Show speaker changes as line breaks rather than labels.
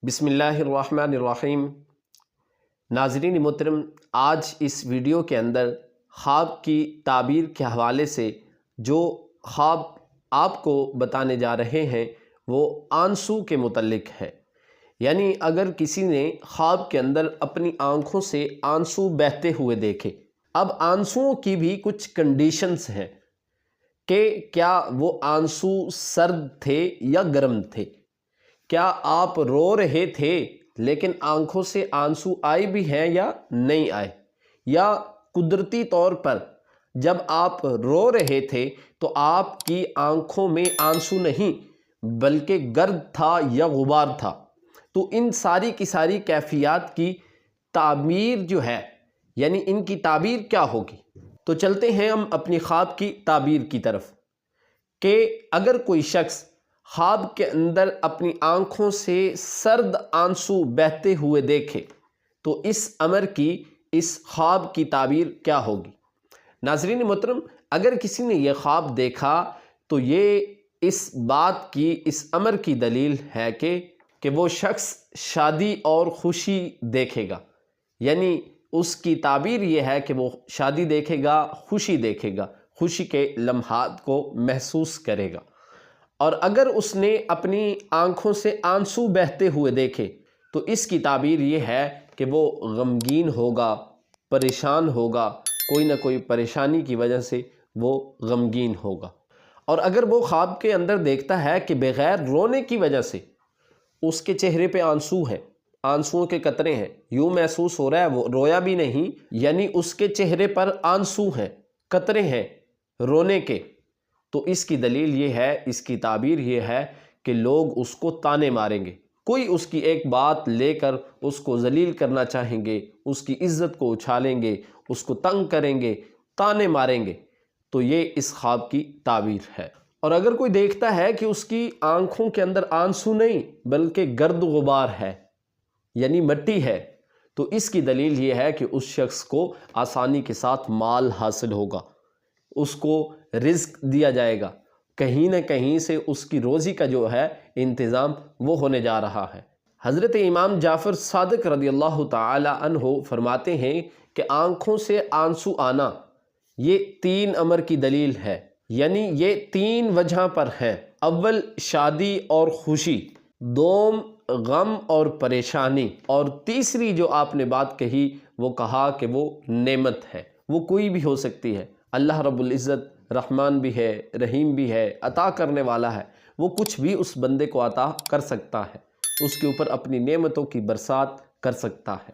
بسم اللہ الرحمن الرحیم۔ ناظرین محترم، آج اس ویڈیو کے اندر خواب کی تعبیر کے حوالے سے جو خواب آپ کو بتانے جا رہے ہیں وہ آنسو کے متعلق ہے۔ یعنی اگر کسی نے خواب کے اندر اپنی آنکھوں سے آنسو بہتے ہوئے دیکھے، اب آنسوؤں کی بھی کچھ کنڈیشنز ہیں کہ کیا وہ آنسو سرد تھے یا گرم تھے، کیا آپ رو رہے تھے لیکن آنکھوں سے آنسو آئے بھی ہیں یا نہیں آئے، یا قدرتی طور پر جب آپ رو رہے تھے تو آپ کی آنکھوں میں آنسو نہیں بلکہ گرد تھا یا غبار تھا۔ تو ان ساری کی ساری کیفیات کی تعبیر جو ہے، یعنی ان کی تعبیر کیا ہوگی۔ تو چلتے ہیں ہم اپنی خواب کی تعبیر کی طرف کہ اگر کوئی شخص خواب کے اندر اپنی آنکھوں سے سرد آنسو بہتے ہوئے دیکھے تو اس امر کی، اس خواب کی تعبیر کیا ہوگی۔ ناظرین محترم، اگر کسی نے یہ خواب دیکھا تو یہ اس بات کی، اس امر کی دلیل ہے کہ وہ شخص شادی اور خوشی دیکھے گا۔ یعنی اس کی تعبیر یہ ہے کہ وہ شادی دیکھے گا، خوشی دیکھے گا، خوشی کے لمحات کو محسوس کرے گا۔ اور اگر اس نے اپنی آنکھوں سے آنسو بہتے ہوئے دیکھے تو اس کی تعبیر یہ ہے کہ وہ غمگین ہوگا، پریشان ہوگا، کوئی نہ کوئی پریشانی کی وجہ سے وہ غمگین ہوگا۔ اور اگر وہ خواب کے اندر دیکھتا ہے کہ بغیر رونے کی وجہ سے اس کے چہرے پہ آنسو ہیں، آنسوؤں کے قطرے ہیں، یوں محسوس ہو رہا ہے وہ رویا بھی نہیں، یعنی اس کے چہرے پر آنسو ہیں، قطرے ہیں رونے کے، تو اس کی دلیل یہ ہے، اس کی تعبیر یہ ہے کہ لوگ اس کو تانے ماریں گے، کوئی اس کی ایک بات لے کر اس کو ذلیل کرنا چاہیں گے، اس کی عزت کو اچھالیں گے، اس کو تنگ کریں گے، تانے ماریں گے۔ تو یہ اس خواب کی تعبیر ہے۔ اور اگر کوئی دیکھتا ہے کہ اس کی آنکھوں کے اندر آنسو نہیں بلکہ گرد غبار ہے، یعنی مٹی ہے، تو اس کی دلیل یہ ہے کہ اس شخص کو آسانی کے ساتھ مال حاصل ہوگا، اس کو رزق دیا جائے گا، کہیں نہ کہیں سے اس کی روزی کا جو ہے انتظام وہ ہونے جا رہا ہے۔ حضرت امام جعفر صادق رضی اللہ تعالی عنہ فرماتے ہیں کہ آنکھوں سے آنسو آنا یہ 3 امر کی دلیل ہے، یعنی یہ 3 وجہ پر ہے۔ اول شادی اور خوشی، دوم غم اور پریشانی، اور تیسری جو آپ نے بات کہی وہ کہا کہ وہ نعمت ہے، وہ کوئی بھی ہو سکتی ہے۔ اللہ رب العزت رحمان بھی ہے، رحیم بھی ہے، عطا کرنے والا ہے، وہ کچھ بھی اس بندے کو عطا کر سکتا ہے، اس کے اوپر اپنی نعمتوں کی برسات کر سکتا ہے۔